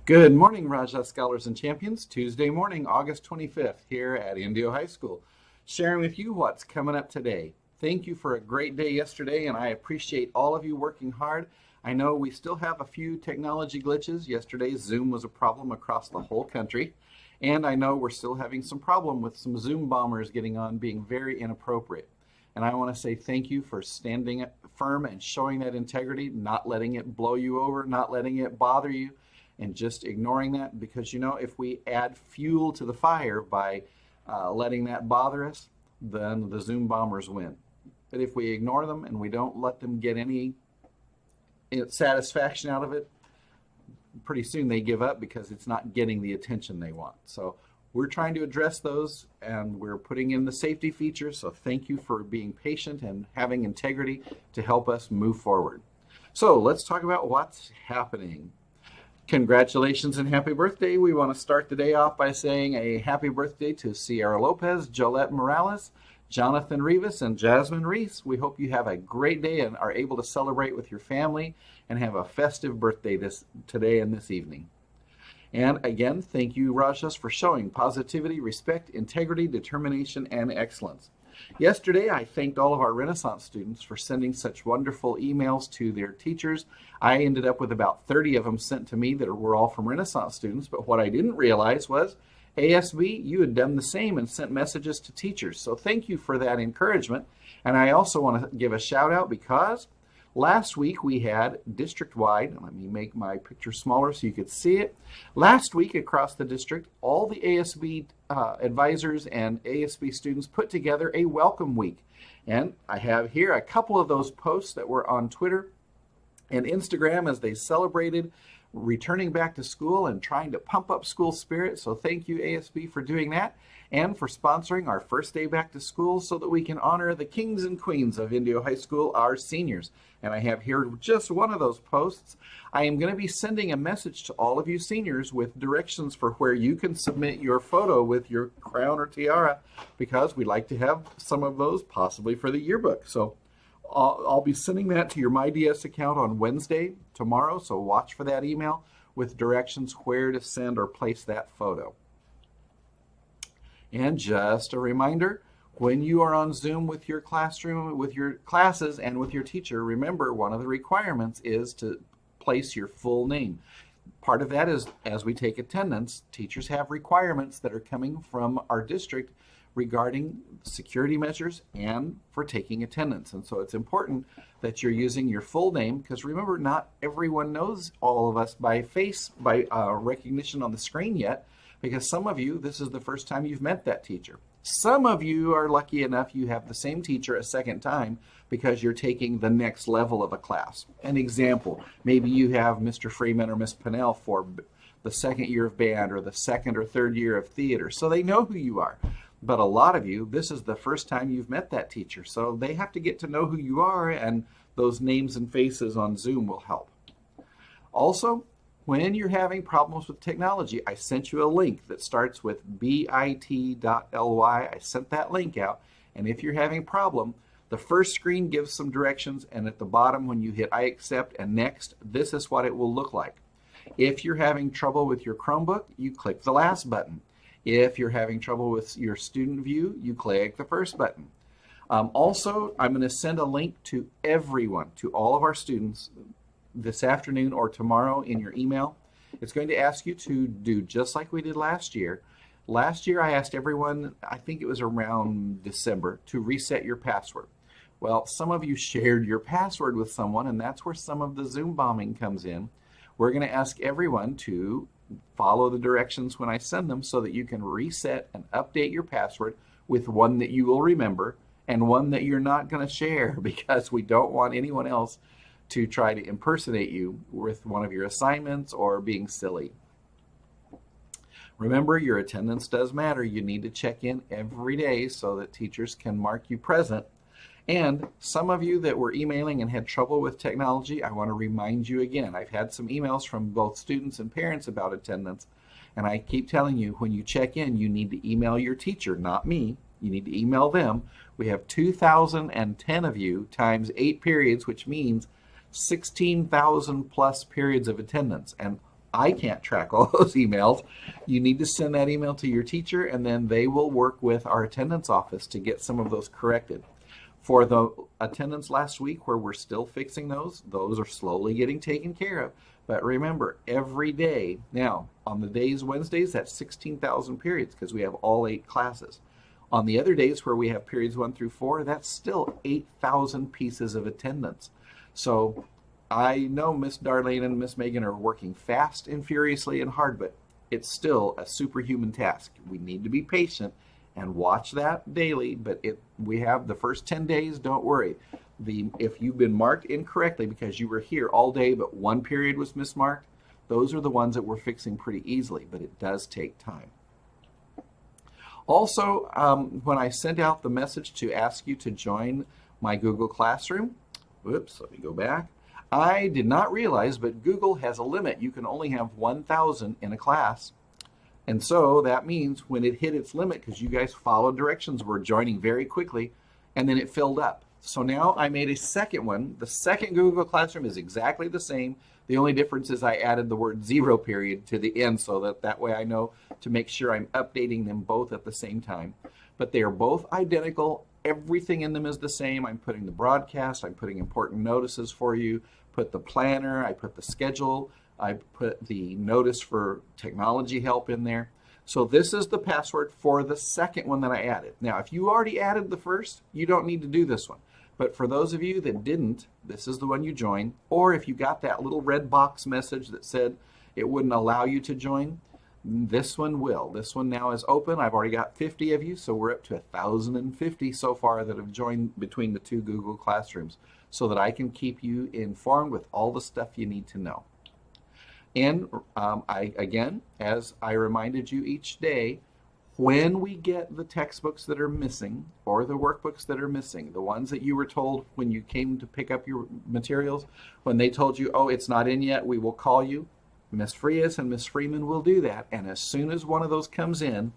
Good morning, Rajah Scholars and Champions. Tuesday morning, August 25th, here at Indio High School, sharing with you what's coming up today. Thank you for a great day yesterday, and I appreciate all of you working hard. I know we still have a few technology glitches. Yesterday, Zoom was a problem across the whole country, and I know we're still having some problem with some Zoom bombers getting on being very inappropriate. And I want to say thank you for standing firm and showing that integrity, not letting it blow you over, not letting it bother you, and just ignoring that, because if we add fuel to the fire by letting that bother us, then the Zoom bombers win. But if we ignore them and we don't let them get any satisfaction out of it, pretty soon they give up because it's not getting the attention they want. So we're trying to address those, and we're putting in the safety features. So thank you for being patient and having integrity to help us move forward. So let's talk about what's happening. Congratulations and happy birthday. We want to start the day off by saying a happy birthday to Sierra Lopez, Jolette Morales, Jonathan Rivas, and Jasmine Reese. We hope you have a great day and are able to celebrate with your family and have a festive birthday today and this evening. And again, thank you, Rajahs, for showing positivity, respect, integrity, determination, and excellence. Yesterday, I thanked all of our Renaissance students for sending such wonderful emails to their teachers. I ended up with about 30 of them sent to me that were all from Renaissance students, but what I didn't realize was ASB, you had done the same and sent messages to teachers. So thank you for that encouragement. And I also want to give a shout out because last week we had district-wide, let me make my picture smaller so you could see it. Last week across the district, all the ASB advisors and ASB students put together a welcome week. And I have here a couple of those posts that were on Twitter and Instagram as they celebrated returning back to school and trying to pump up school spirit. So thank you, ASB, for doing that and for sponsoring our first day back to school so that we can honor the kings and queens of Indio High School, our seniors. And I have here just one of those posts. I am going to be sending a message to all of you seniors with directions for where you can submit your photo with your crown or tiara, because we'd like to have some of those possibly for the yearbook. So I'll be sending that to your MyDS account on Wednesday, tomorrow, so watch for that email with directions where to send or place that photo. And just a reminder, when you are on Zoom with your classroom, with your classes, and with your teacher, remember one of the requirements is to place your full name. Part of that is, as we take attendance, teachers have requirements that are coming from our district regarding security measures and for taking attendance. And so it's important that you're using your full name, because remember, not everyone knows all of us by face, by recognition on the screen yet, because some of you, this is the first time you've met that teacher. Some of you are lucky enough you have the same teacher a second time because you're taking the next level of a class. An example, maybe you have Mr. Freeman or Miss Pinnell for the second year of band or the second or third year of theater, so they know who you are. But a lot of you, this is the first time you've met that teacher, so they have to get to know who you are, and those names and faces on Zoom will help. Also, when you're having problems with technology, I sent you a link that starts with bit.ly. I sent that link out, and if you're having a problem, the first screen gives some directions, and at the bottom when you hit I accept and next, this is what it will look like. If you're having trouble with your Chromebook, you click the last button. If you're having trouble with your student view, you click the first button. Also, I'm going to send a link to everyone, to all of our students this afternoon or tomorrow in your email. It's going to ask you to do just like we did last year. Last year I asked everyone, I think it was around December, to reset your password. Well, some of you shared your password with someone, and that's where some of the Zoom bombing comes in. We're going to ask everyone to follow the directions when I send them so that you can reset and update your password with one that you will remember and one that you're not going to share, because we don't want anyone else to try to impersonate you with one of your assignments or being silly. Remember, your attendance does matter. You need to check in every day so that teachers can mark you present. And some of you that were emailing and had trouble with technology, I want to remind you again. I've had some emails from both students and parents about attendance, and I keep telling you, when you check in, you need to email your teacher, not me. You need to email them. We have 2,010 of you times 8 periods, which means 16,000 plus periods of attendance. And I can't track all those emails. You need to send that email to your teacher, and then they will work with our attendance office to get some of those corrected. For the attendance last week where we're still fixing those are slowly getting taken care of. But remember, every day, now on the days Wednesdays, that's 16,000 periods because we have all 8 classes. On the other days where we have periods 1 through 4, that's still 8,000 pieces of attendance. So I know Miss Darlene and Miss Megan are working fast and furiously and hard, but it's still a superhuman task. We need to be patient and watch that daily, but we have the first 10 days, don't worry. If you've been marked incorrectly because you were here all day but one period was mismarked, those are the ones that we're fixing pretty easily, but it does take time. Also, when I sent out the message to ask you to join my Google Classroom, whoops, let me go back. I did not realize, but Google has a limit. You can only have 1,000 in a class. And so that means when it hit its limit, because you guys followed directions, we're joining very quickly, and then it filled up. So now I made a second one. The second Google Classroom is exactly the same. The only difference is I added the word 0 period to the end so that way I know to make sure I'm updating them both at the same time. But they are both identical. Everything in them is the same. I'm putting the broadcast, I'm putting important notices for you, put the planner, I put the schedule, I put the notice for technology help in there. So this is the password for the second one that I added. Now, if you already added the first, you don't need to do this one. But for those of you that didn't, this is the one you join. Or if you got that little red box message that said it wouldn't allow you to join, this one will. This one now is open. I've already got 50 of you, so we're up to 1,050 so far that have joined between the 2 Google Classrooms so that I can keep you informed with all the stuff you need to know. And again, as I reminded you each day, when we get the textbooks that are missing or the workbooks that are missing, the ones that you were told when you came to pick up your materials, when they told you, oh, it's not in yet, we will call you. Miss Frias and Miss Freeman will do that. And as soon as one of those comes in,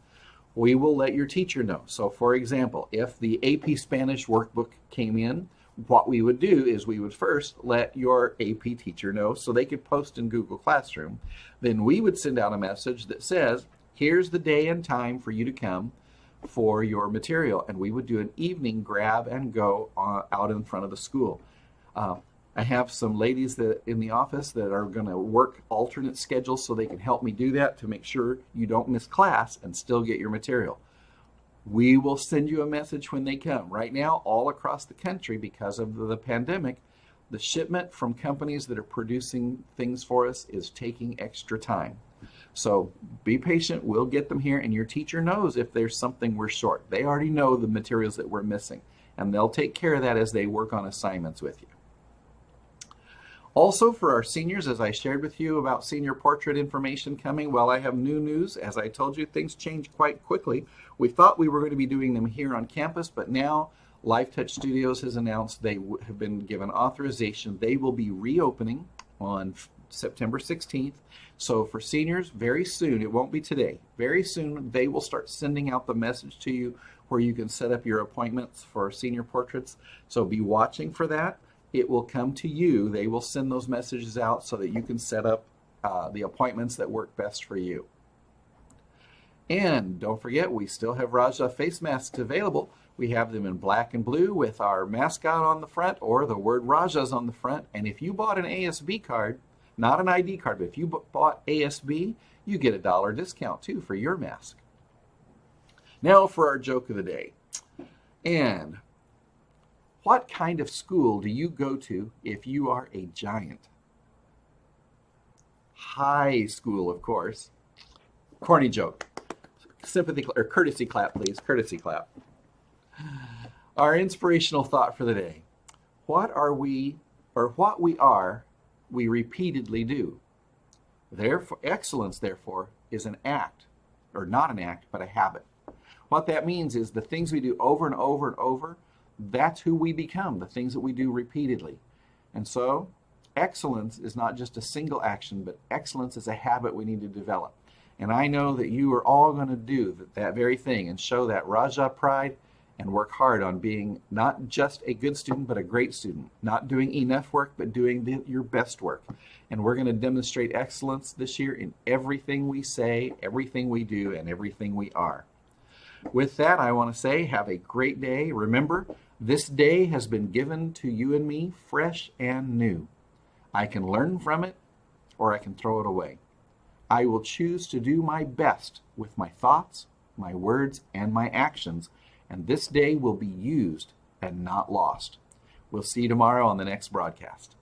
we will let your teacher know. So for example, if the AP Spanish workbook came in, what we would do is we would first let your AP teacher know so they could post in Google Classroom. Then we would send out a message that says, here's the day and time for you to come for your material. And we would do an evening grab and go out in front of the school. I have some ladies that in the office that are going to work alternate schedules so they can help me do that to make sure you don't miss class and still get your material. We will send you a message when they come. Right now, all across the country, because of the pandemic, the shipment from companies that are producing things for us is taking extra time. So be patient, we'll get them here, and your teacher knows if there's something we're short. They already know the materials that we're missing, and they'll take care of that as they work on assignments with you. Also, for our seniors, as I shared with you about senior portrait information coming, well, I have new news. As I told you, things change quite quickly. We thought we were going to be doing them here on campus, but now Life Touch Studios has announced they have been given authorization. They will be reopening on September 16th. So for seniors, very soon, it won't be today, very soon they will start sending out the message to you where you can set up your appointments for senior portraits. So be watching for that. It will come to you. They will send those messages out so that you can set up the appointments that work best for you. And don't forget, we still have Rajah face masks available. We have them in black and blue with our mascot on the front or the word Rajah's on the front. And if you bought an ASB card, not an ID card, but if you bought ASB, you get a $1 discount too for your mask. Now for our joke of the day. And what kind of school do you go to if you are a giant? High school, of course. Corny joke. Sympathy or courtesy clap, please. Courtesy clap. Our inspirational thought for the day. What we are, we repeatedly do. Therefore, excellence, therefore, is an act, or not an act, but a habit. What that means is the things we do over and over and over, that's who we become, the things that we do repeatedly. And so excellence is not just a single action, but excellence is a habit we need to develop. And I know that you are all going to do that very thing and show that Rajah pride and work hard on being not just a good student, but a great student. Not doing enough work, but doing your best work. And we're going to demonstrate excellence this year in everything we say, everything we do, and everything we are. With that, I want to say have a great day. Remember, this day has been given to you and me fresh and new. I can learn from it, or I can throw it away. I will choose to do my best with my thoughts, my words, and my actions, and this day will be used and not lost. We'll see you tomorrow on the next broadcast.